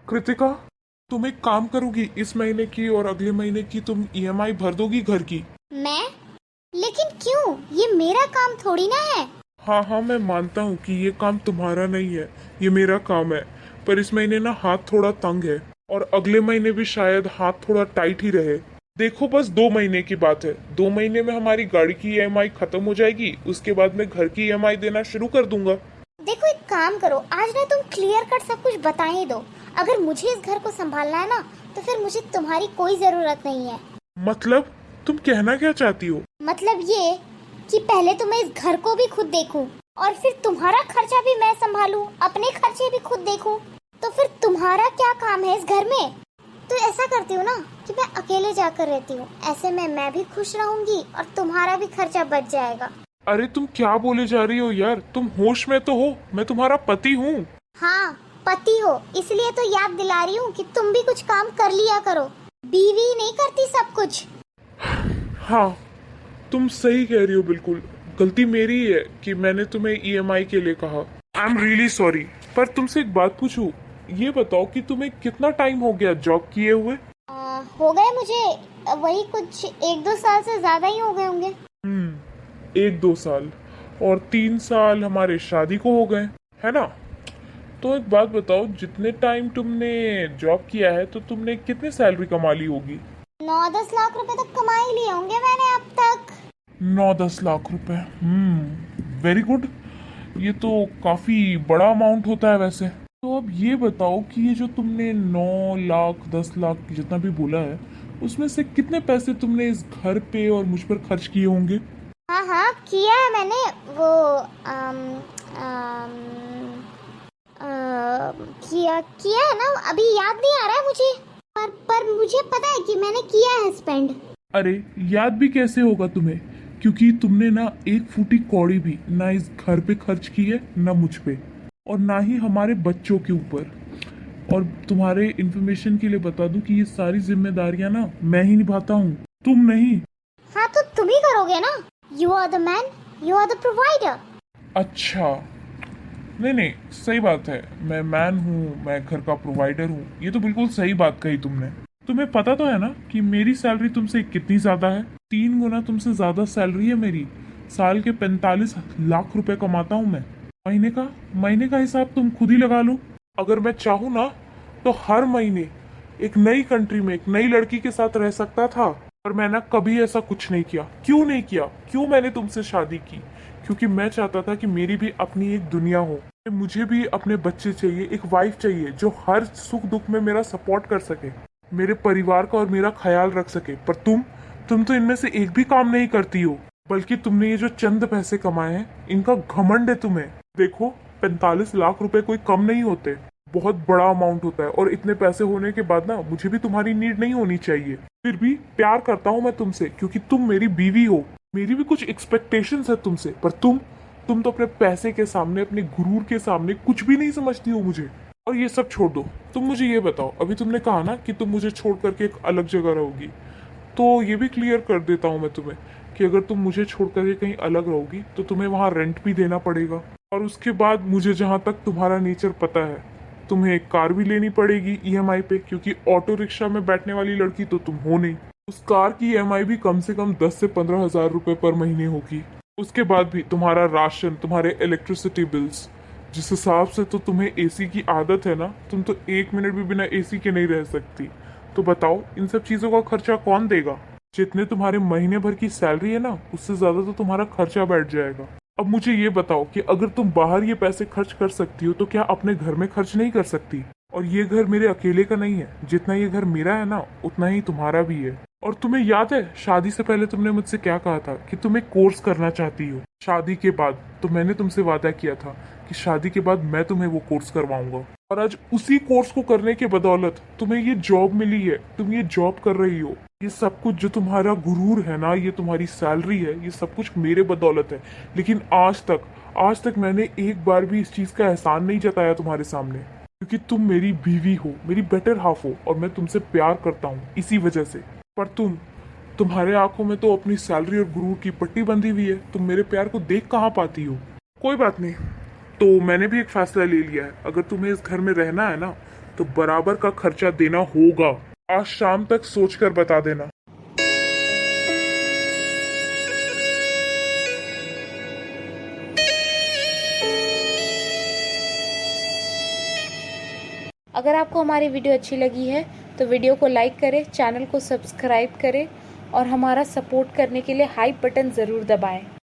कृतिका, तुम एक काम करोगी, इस महीने की और अगले महीने की तुम ईएमआई भर दोगी घर की? मैं? लेकिन क्यों? ये मेरा काम थोड़ी ना है। हाँ हाँ, मैं मानता हूँ कि ये काम तुम्हारा नहीं है, ये मेरा काम है। पर इस महीने ना हाथ थोड़ा तंग है, और अगले महीने भी शायद हाथ थोड़ा टाइट ही रहे। देखो, बस 2 महीने की बात है। 2 महीने में हमारी गाड़ी की ईएमआई खत्म हो जाएगी, उसके बाद मैं घर की ईएमआई देना शुरू कर दूंगा। देखो, एक काम करो, आज ना तुम क्लियर कट सब कुछ बता ही दो। अगर मुझे इस घर को संभालना है ना, तो फिर मुझे तुम्हारी कोई जरूरत नहीं है। मतलब, तुम कहना क्या चाहती हो? मतलब ये कि पहले तो मैं इस घर को भी खुद देखूं, और फिर तुम्हारा खर्चा भी मैं संभालूं, अपने खर्चे भी खुद देखूं। तो फिर तुम्हारा क्या काम है इस घर में? तो ऐसा करती हूँ ना कि मैं अकेले जाकर रहती हूँ। ऐसे में मैं भी खुश रहूंगी और तुम्हारा भी खर्चा बच जाएगा। अरे तुम क्या बोले जा रही हो यार? तुम होश में तो हो? मैं तुम्हारा पति हूँ। हाँ, पति हो, इसलिए तो याद दिला रही हूँ कि तुम भी कुछ काम कर लिया करो। बीवी नहीं करती सब कुछ। हाँ, तुम सही कह रही हो, बिल्कुल गलती मेरी ही है कि मैंने तुम्हें ईएमआई के लिए कहा। I am really sorry. पर तुमसे एक बात पूछूं, ये बताओ कि तुम्हें कितना टाइम हो गया जॉब किए हुए? हो गए मुझे वही कुछ 1-2 साल से ज्यादा ही हो गए होंगे। 1-2 साल, और 3 साल हमारे शादी को हो गए, है ना? तो एक बात बताओ, जितने टाइम तुमने जॉब किया है तो तुमने कितनी सैलरी कमा ली होगी? 9-10 लाख रुपए तक कमा ही लिए होंगे मैंने अब तक। 9-10 लाख रुपए, वेरी गुड। ये तो काफी बड़ा अमाउंट होता है वैसे। तो अब ये बताओ कि ये जो तुमने 9 लाख 10 लाख जितना भी बोला है, उसमें से कितने पैसे तुमने इस घर पे और मुझ पर खर्च किए होंगे? हाँ हाँ, किया है मैंने। वो अम, अम, किया किया है ना, अभी याद नहीं आ रहा है मुझे। पर मुझे पता है कि मैंने किया है स्पेंड। अरे, याद भी कैसे होगा तुम्हें, क्योंकि तुमने ना एक फूटी कौड़ी भी ना इस घर पे खर्च की है, ना मुझ पे, और ना ही हमारे बच्चों के ऊपर। और तुम्हारे इंफॉर्मेशन के लिए बता दूं कि ये सारी जिम्मेदारियां ना मैं ही निभाता हूँ, तुम नहीं। हाँ, तो तुम ही करोगे ना। You are the man, you are the provider. अच्छा, नहीं नहीं, सही बात है। मैं मैन हूँ, मैं घर का प्रोवाइडर हूँ, ये तो बिल्कुल सही बात कही तुमने। तुम्हें पता तो है ना कि मेरी सैलरी तुमसे कितनी ज्यादा है? 3 गुना तुमसे ज्यादा सैलरी है मेरी। साल के 45 लाख रुपए कमाता हूँ मैं। महीने का हिसाब तुम खुद ही लगा लो। अगर मैं चाहूँ ना, तो हर महीने एक नई कंट्री में एक नई लड़की के साथ रह सकता था। पर मैंने कभी ऐसा कुछ नहीं किया। क्यों नहीं किया? क्यों मैंने तुमसे शादी की? क्योंकि मैं चाहता था कि मेरी भी अपनी एक दुनिया हो। मुझे भी अपने बच्चे चाहिए, एक वाइफ चाहिए जो हर सुख दुख में मेरा सपोर्ट कर सके, मेरे परिवार का और मेरा ख्याल रख सके। पर तुम तो इनमें से एक भी काम नहीं करती हो, बल्कि तुमने ये जो चंद पैसे कमाए हैं, इनका घमंड है तुम्हें। देखो, 45 लाख रुपए कोई कम नहीं होते, बहुत बड़ा अमाउंट होता है। और इतने पैसे होने के बाद ना मुझे भी तुम्हारी नीड नहीं होनी चाहिए। फिर भी प्यार करता हूँ मैं तुमसे, क्योंकि तुम मेरी बीवी हो। मेरी भी कुछ एक्सपेक्टेशंस है तुमसे। पर तुम तो अपने पैसे के सामने, अपने गुरूर के सामने कुछ भी नहीं समझती हो मुझे। और ये सब छोड़ दो, तुम मुझे ये बताओ, अभी तुमने कहा ना कि तुम मुझे छोड़ करके एक अलग जगह रहोगी, तो ये भी क्लियर कर देता हूँ मैं तुम्हें कि अगर तुम मुझे छोड़ करके कहीं अलग रहोगी तो तुम्हें वहाँ रेंट भी देना पड़ेगा। और उसके बाद मुझे जहाँ तक तुम्हारा नेचर पता है, तुम्हें एक कार भी लेनी पड़ेगी ईएमआई पे, क्योंकि ऑटो रिक्शा में बैठने वाली लड़की तो तुम हो नहीं। उस कार की ईएमआई भी कम से कम 10 से 15 हजार रुपए पर महीने होगी। उसके बाद भी तुम्हारा राशन, तुम्हारे इलेक्ट्रिसिटी बिल्स, जिस हिसाब से तो तुम्हें एसी की आदत है ना, तुम तो 1 मिनट भी बिना एसी के नहीं रह सकती। तो बताओ, इन सब चीजों का खर्चा कौन देगा? जितने तुम्हारे महीने भर की सैलरी है ना, उससे ज्यादा तो तुम्हारा खर्चा बैठ जाएगा। अब मुझे ये बताओ कि अगर तुम बाहर ये पैसे खर्च कर सकती हो, तो क्या अपने घर में खर्च नहीं कर सकती? और ये घर मेरे अकेले का नहीं है, जितना ये घर मेरा है ना, उतना ही तुम्हारा भी है। और तुम्हें याद है, शादी से पहले तुमने मुझसे क्या कहा था कि तुम एक कोर्स करना चाहती हो। शादी के बाद तो मैंने तुमसे वादा किया था कि शादी के बाद मैं तुम्हें वो कोर्स करवाऊंगा। और आज उसी कोर्स को करने के बदौलत तुम्हें ये जॉब मिली है, तुम ये जॉब कर रही हो। ये सब कुछ जो तुम्हारा गुरूर है ना, ये तुम्हारी सैलरी है, ये सब कुछ मेरे बदौलत है। लेकिन आज तक मैंने एक बार भी इस चीज का एहसान नहीं जताया तुम्हारे सामने, क्योंकि तुम मेरी बीवी हो, मेरी बेटर हाफ हो, और मैं तुमसे प्यार करता हूँ इसी वजह से। पर तुम्हारे आंखों में तो अपनी सैलरी और गुरूर की पट्टी बंधी हुई है। तुम मेरे प्यार को देख कहाँ पाती हो? कोई बात नहीं, तो मैंने भी एक फैसला ले लिया है, अगर तुम्हें इस घर में रहना है ना तो बराबर का खर्चा देना होगा। आज शाम तक सोचकर बता देना। अगर आपको हमारी वीडियो अच्छी लगी है तो वीडियो को लाइक करें, चैनल को सब्सक्राइब करें और हमारा सपोर्ट करने के लिए हाई बटन ज़रूर दबाएं।